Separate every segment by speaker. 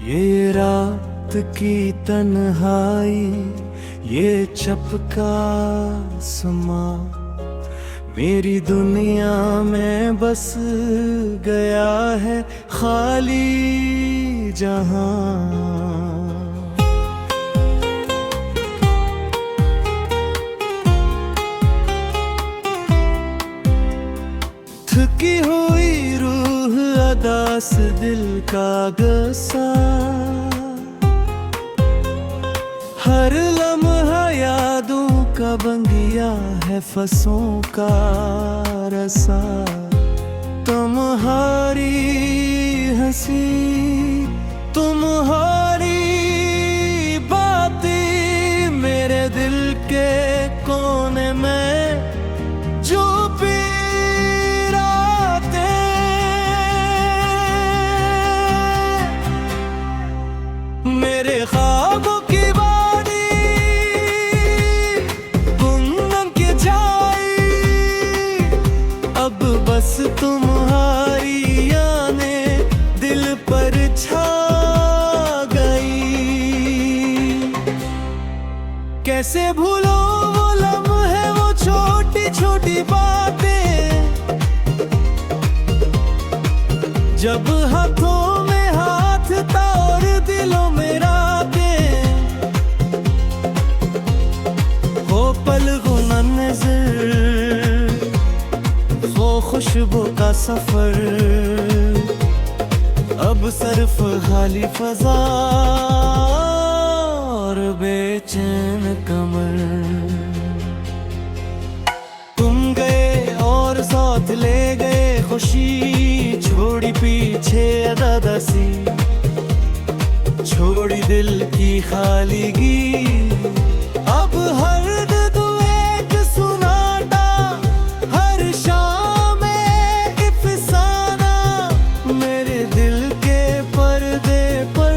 Speaker 1: ये रात की तन्हाई, ये चपका समा, मेरी दुनिया में बस गया है खाली जहां। थकी हुई रूह अदास दिल का गसा, हर लम्हा यादों का बंगिया है फसों का रसा। तुम्हारी हंसी, तुम्हारी बातें मेरे दिल के कोने में जो मेरे ख्वाबों की वादी गुमनाम की छाई, अब बस तुम्हारी यादें दिल पर छा गई। कैसे भूलो वो लम्हे, वो छोटी छोटी बातें, जब हाथों में हाथ था और दिलों में रातें। वो पल वो नज़र, वो खुशबू का सफर, अब सिर्फ खाली फजा और बेचैन कमर। तुम गए और साथ ले गए खुशी, छोड़ी पीछे अदासी, छोड़ी दिल की खालीगी। अब हर एक सुनाता, हर शाम एक अफसाना, मेरे दिल के पर्दे पर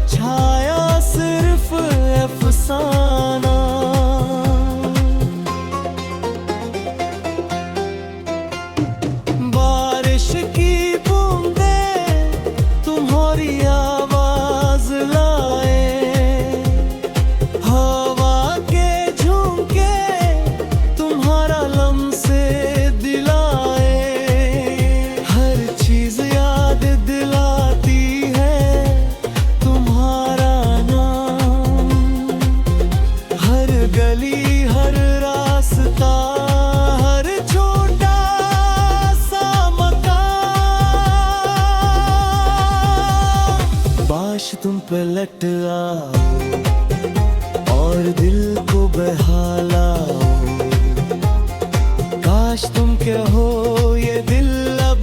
Speaker 1: छाया सिर्फ अफसाना। बारिश की तुम्हारी आवाज लाए, हवा के झोंके तुम्हारा लम्से दिलाए। हर चीज याद दिलाती है तुम्हारा नाम, हर गली हर रास्ता, हर छोटा सा काश तुम पे लट आओ और दिल को बहलाओ। काश तुम के हो ये दिल अब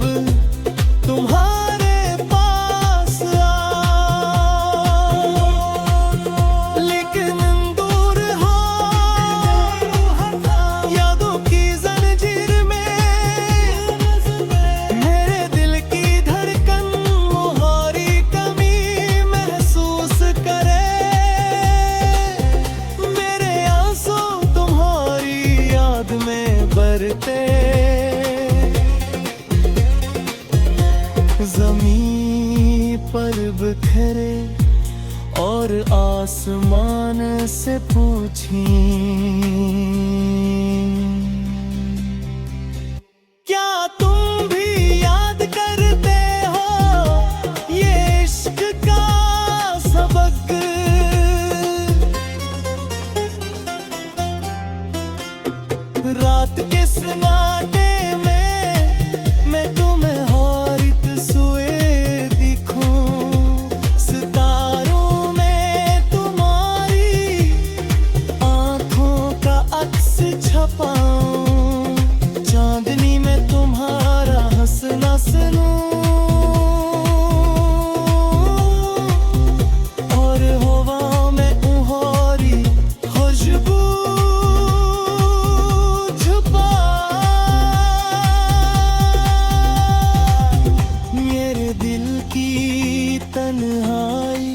Speaker 1: तुम्हारे पास आओ, लेकिन दूर हो यादों की जंजीर में। मेरे दिल की धड़कन तुम्हारी कमी महसूस करे, मेरे आंसू तुम्हारी याद में बरते। ज़मीं पर बिखरे और आसमान से पूछी, क्या तुम भी याद करते हो ये इश्क का सबक। रात के सन्नाटे में मैं तुम्हें हारित सोए दिखूं, सितारों में तुम्हारी आंखों का अक्स छपाऊं, चांदनी में तुम्हारा हंसना सुनूं, और हवा में तुम्हारी खुशबू तन्हाई,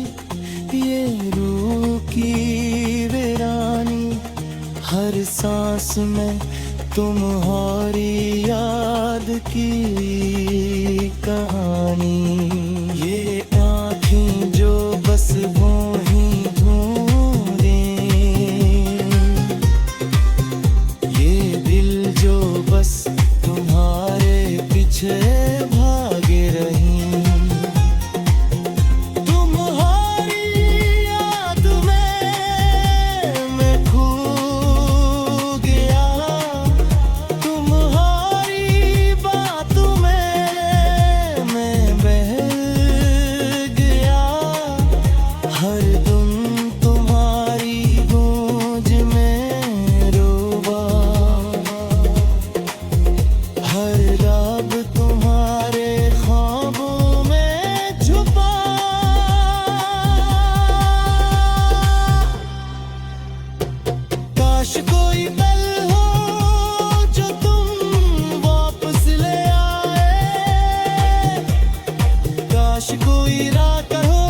Speaker 1: ये रूह की वीरानी, हर सांस में तुम्हारी याद की कहानी। ये आँखें जो कोई रात हो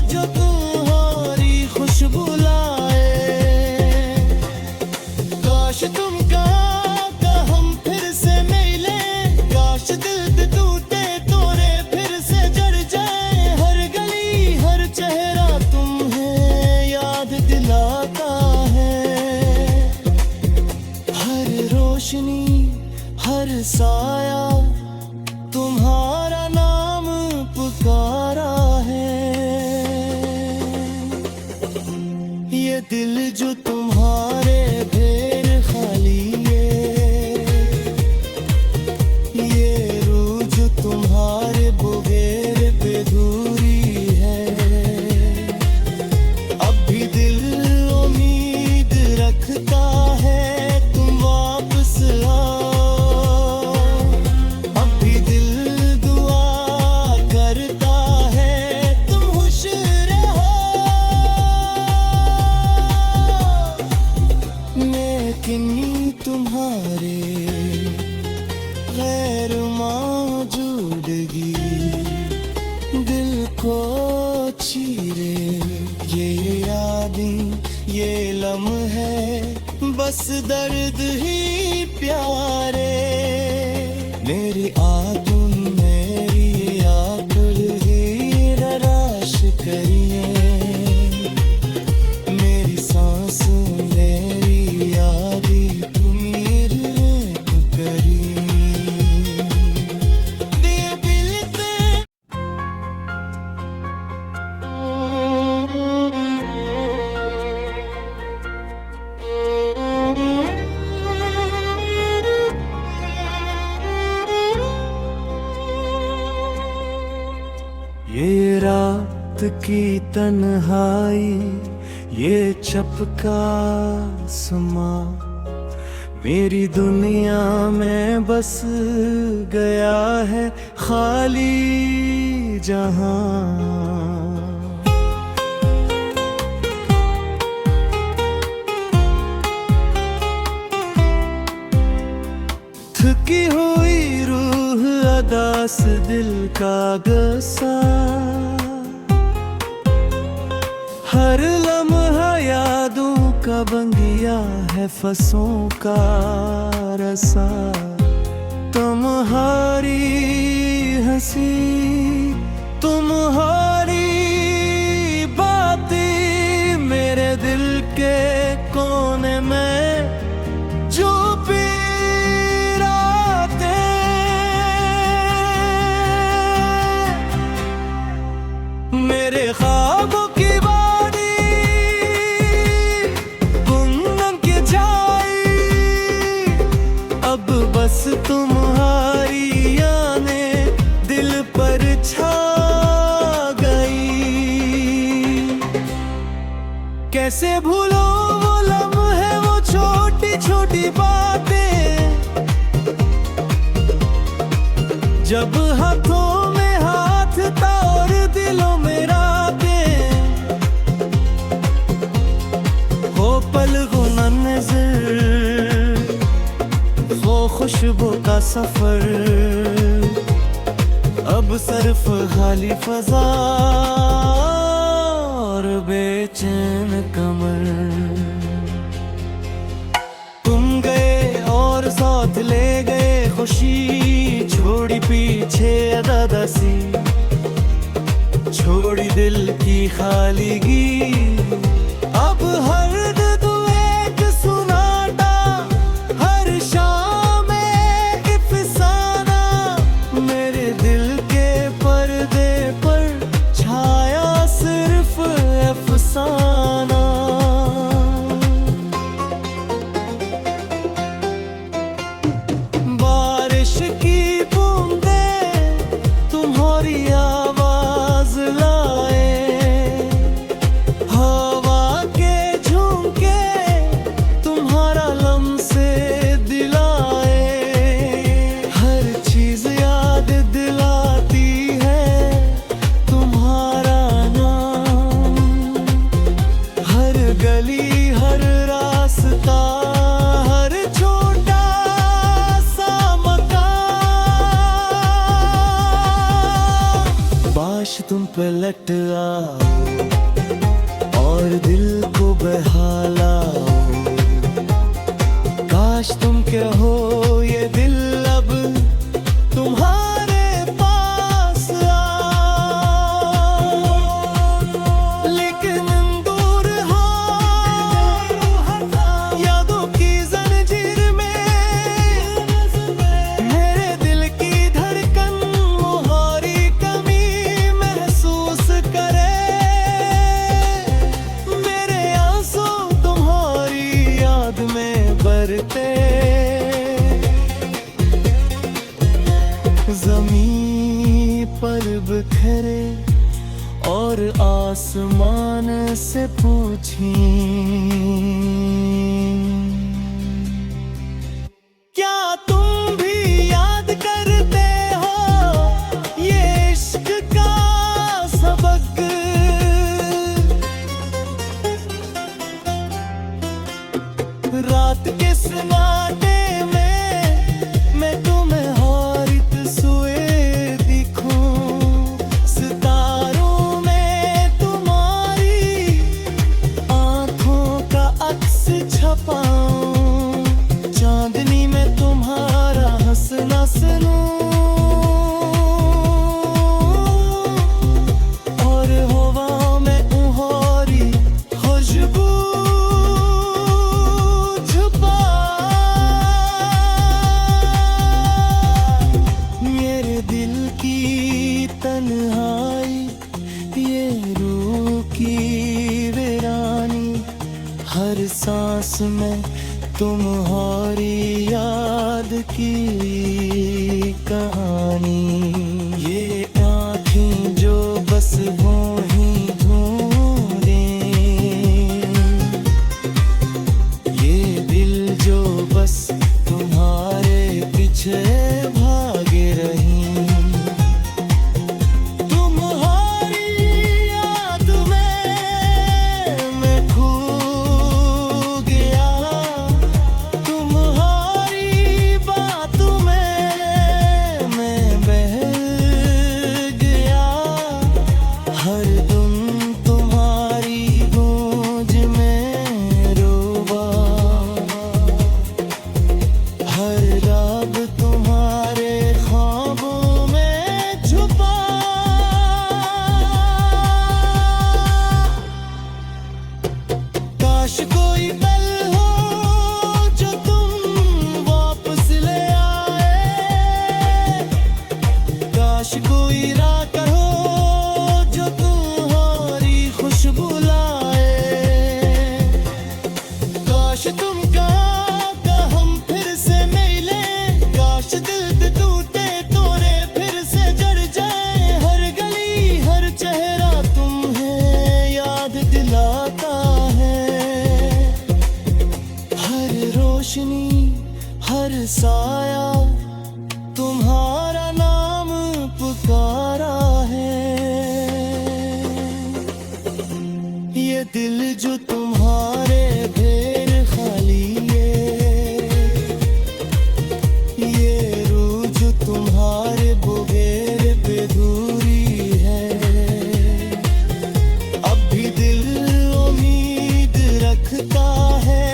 Speaker 1: जो तुम्हारी खुशबू लाए। काश तुम का हम फिर से मिले, काश दिल टूटे तोड़े फिर से जड़ जाए। हर गली हर चेहरा तुम्हें याद दिलाता है, हर रोशनी हर साया तुम्हारा नाम पुकारा है। ये दिल जो तुम्हारे ढेर खाली है, ये रूह जो तुम्हारे बुगेर पे दूरी है। अब भी दिल उम्मीद रखता है तुम वापस आओ। अब भी दिल दुआ करता है तुम खुश रहो। लेकिन तुम्हारे गैर मौजूदगी दिल को चीरे। ये यादें ये लम्हे बस दर्द ही प्यारे। मेरी आतुन मेरी आकुल ही राश करिए, मेरी सांस मेरी यादी तुम्हें करिए। दिए बिलते ये रात की तन्हाई ये चपका समा, मेरी दुनिया में बस गया है खाली जहां। थकी हुई रूह अदास दिल का गसा, हर लम्हा यादों का बंगिया है फसों का रसा। तुम्हारी हंसी तुम्हारी बातें मेरे दिल के कोने में जो मेरे ख्वाबों की वादी गुमनाम के जाई। अब बस तुम्हारी यादें दिल पर छा गई। कैसे भूलो वो लम्हे वो छोटी छोटी बातें, जब हाथों में हाथ था और दिलों में रातें। हो पलकों ना नजर वो खुशबू का सफर, अब सिर्फ खाली फजा और बेचैन कमर। तुम गए और साथ ले गए खुशी, छोड़ी पीछे अदासी, छोड़ी दिल की खालीगी। अब हर एक सुनाटा हर शाम एक अफसाना, मेरे दिल के पर्दे पर छाया सिर्फ अफसाना। बारिश की बूंदें तुम्हारी आवाज लाए, हवा के झोंके तुम पे लट आओ और दिल को बहलाओ। काश तुम कहो ये दिल अब तुम्हारे पास आओ, लेकिन दूर हो यादों की जंजीर में। मेरे दिल की धड़कन तुम्हारी कमी महसूस करे। मेरे आंसू तुम्हारी याद में बरते। ज़मीं पर बिखरे और आसमान से पूछी, क्या तुम भी याद करते हो ये इश्क का सबक। रात के सन्नाटे में मैं तुम्हें हारित सोए दिखूं। सितारों में तुम्हारी आंखों का अक्स छपाऊं। चांदनी में तुम्हारा हंसना सुनूं और हवा में तुम्हारी खुशबू छुपा। मेरे दिल की तन्हाई ये रूह की वीरानी, हर सांस में तुम्हारी याद की कहानी। ये आँखें जो बस वो ही ढूंढें, ये दिल जो बस तुम्हारे पीछे भागे रही। तुम्हारी याद में मैं खो गया, तुम्हारी बातों में मैं बह गया। हर धुन तुम्हारी गूंज में रोवा, हर राग तुम्हारे ख्वाबों में छुपा। काश कोई पल हो जो तुम वापस ले आए। काश कोई रात हो जो तुम्हारी खुशबू लाए। काश तुम का हम फिर से मिले। काश दिल टूटे तोड़े फिर से जड़ जाए। हर गली हर चेहरा तुम्हें याद दिलाता है। हर रोशनी हर साया तुम्हारा नाम पुकारा है। ये दिल जो तुम्हारे ढेर खाली है, ये रूह जो तुम्हारे बगैर बेधूरी है। अब भी दिल उम्मीद रखता है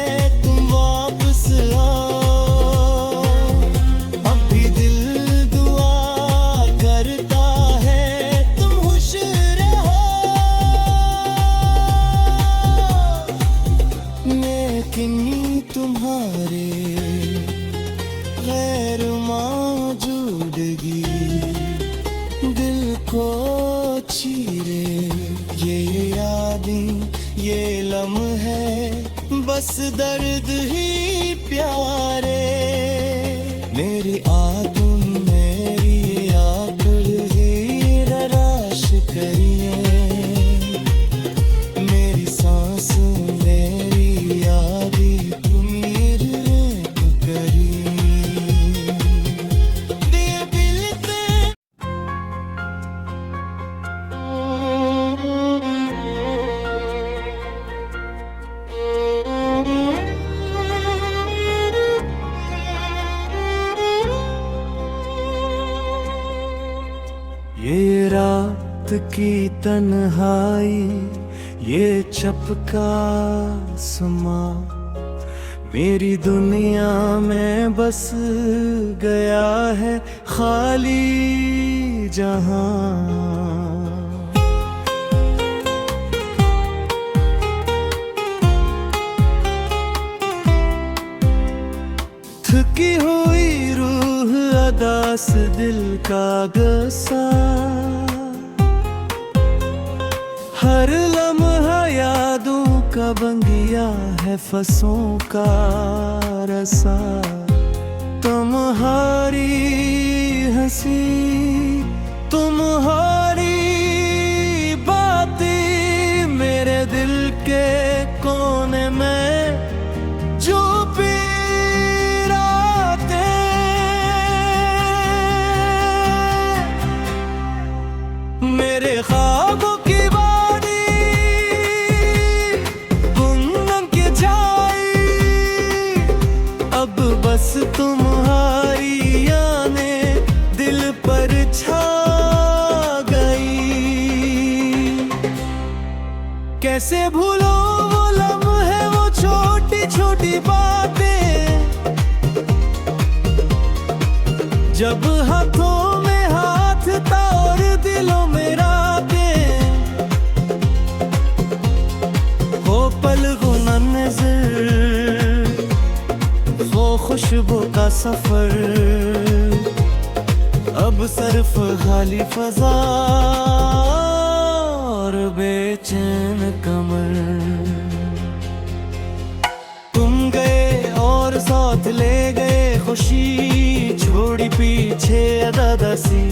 Speaker 1: तुम वापस आओ। अब भी दिल दुआ करता है तुम खुश रहो। लेकिन तुम्हारे गैर मौजूदगी दिल को चीरे। ये यादें ये लम्हे बस दर्द ही प्यारे। मेरी आदम मेरी आखिर ही राश करिए। मेरी सांस मेरी यादी तुम्हें करी। दिए दिल पे की तन्हाई, ये चपका समा मेरी दुनिया में बस गया है खाली जहां। थकी हुई रूह अदास दिल का गसा, हर लम्हा यादों का बंगिया है फसों का रसा। तुम्हारी हंसी तुम्हारी बातें मेरे दिल के कोने में जो मेरे ख्वाबों की वादी गुमनाम की जाई, अब बस तुम्हारी यादें दिल पर छा गई। कैसे भूलो वो लम्हे, वो छोटी छोटी बातें, जब हाथों में हाथ था और दिलों में रातें। वो पल गुना नजर, वो खुशबू का सफर, अब सिर्फ खाली फजा और बेचैन कमर। तुम गए और साथ ले गए खुशी, छोड़ी पीछे अदासी,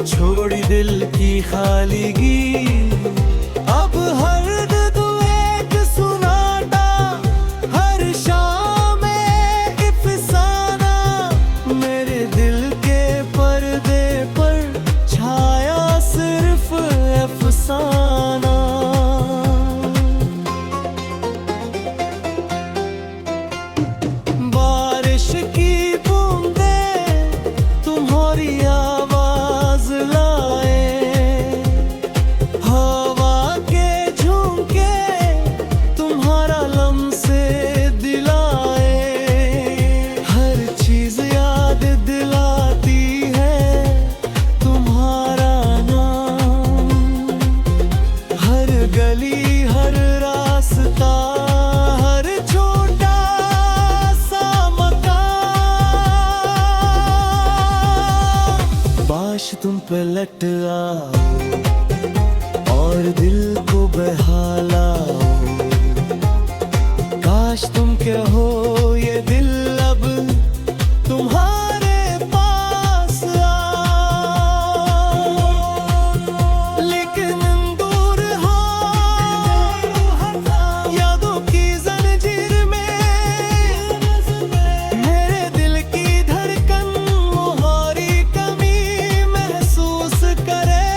Speaker 1: छोड़ी दिल की खालीगी। अब हर दुआ सुनाता, हर शाम अफसाना, मेरे दिल के पर्दे पर छाया सिर्फ अफसाना। बारिश की तुम्हारी आवाज लाए, हवा के झोंके तुम्हारा लम्से दिलाए। हर चीज याद दिलाती है तुम्हारा नाम, हर गली हर रास्ता, हर छोटा काश तुम पे लट आओ और दिल को बहा लाओ। काश तुम क्या हो ये दिल अब तुम्हारे पास आओ, लेकिन दूर हो यादों की जंजीर में। मेरे दिल की धड़कन तुम्हारी कमी महसूस करे,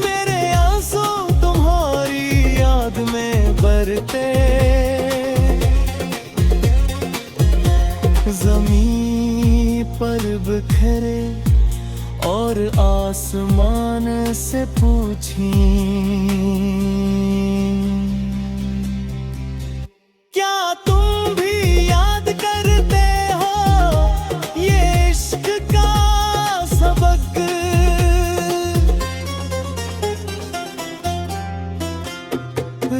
Speaker 1: मेरे आंसू तुम्हारी याद में बरते। ज़मीं पर बिखरे और आसमान से पूछी, क्या तुम भी याद करते हो ये इश्क का सबक।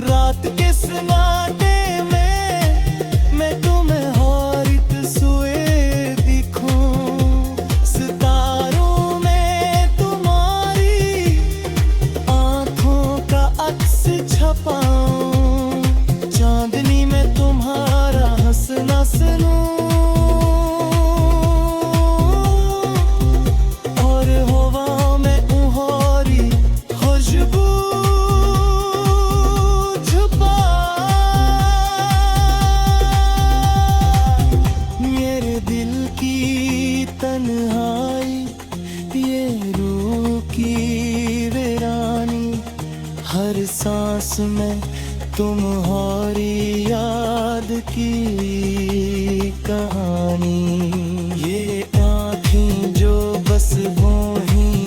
Speaker 1: रात के सन्नाटे में मैं तुम्हें हारित सोए दिखूं, सितारों में तुम्हारी आंखों का अक्स छपाऊं, चांदनी में तुम्हारा हंसना सुनूं, और हवा में तुम्हारी खुशबू छुपा। मेरे दिल की तन्हाई, ये रूह की वीरानी, हर सांस में तुम्हारी याद की कहानी। ये आँखें जो बस वो ही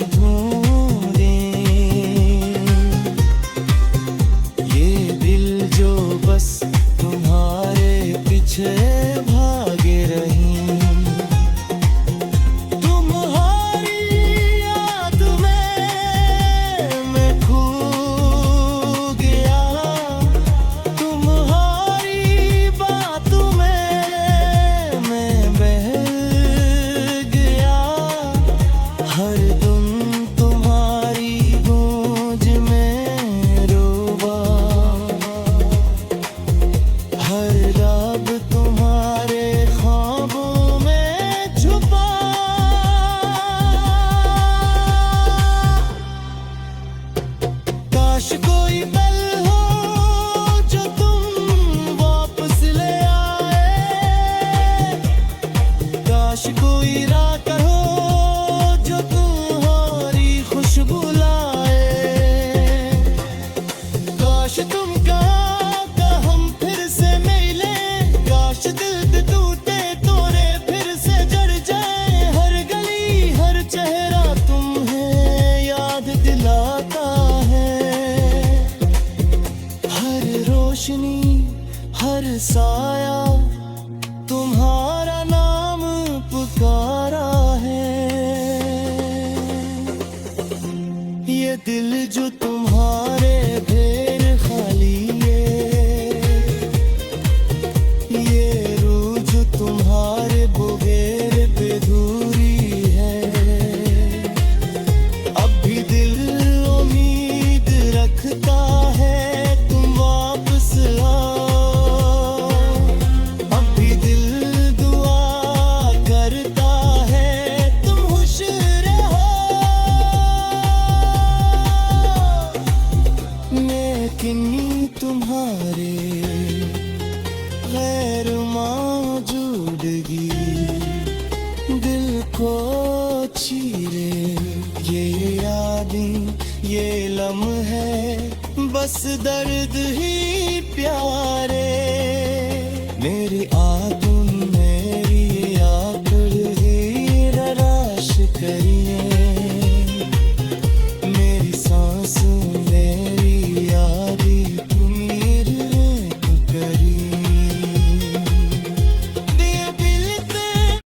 Speaker 1: बरसाया, तुम्हारा नाम पुकारा है। ये दिल जो तुम्हारे ढेर खाली ये रूह जो तुम्हारे बुगेर पे धूरी है। अब भी दिल उम्मीद रखता है तुम वापस आओ। अब भी दिल दुआ करता है तुम खुश रहो। मैं किन्नी तुम्हारे गैर मौजूदगी दिल को चीरे। ये यादें ये लम्हे बस दर्द ही प्यारे। मेरी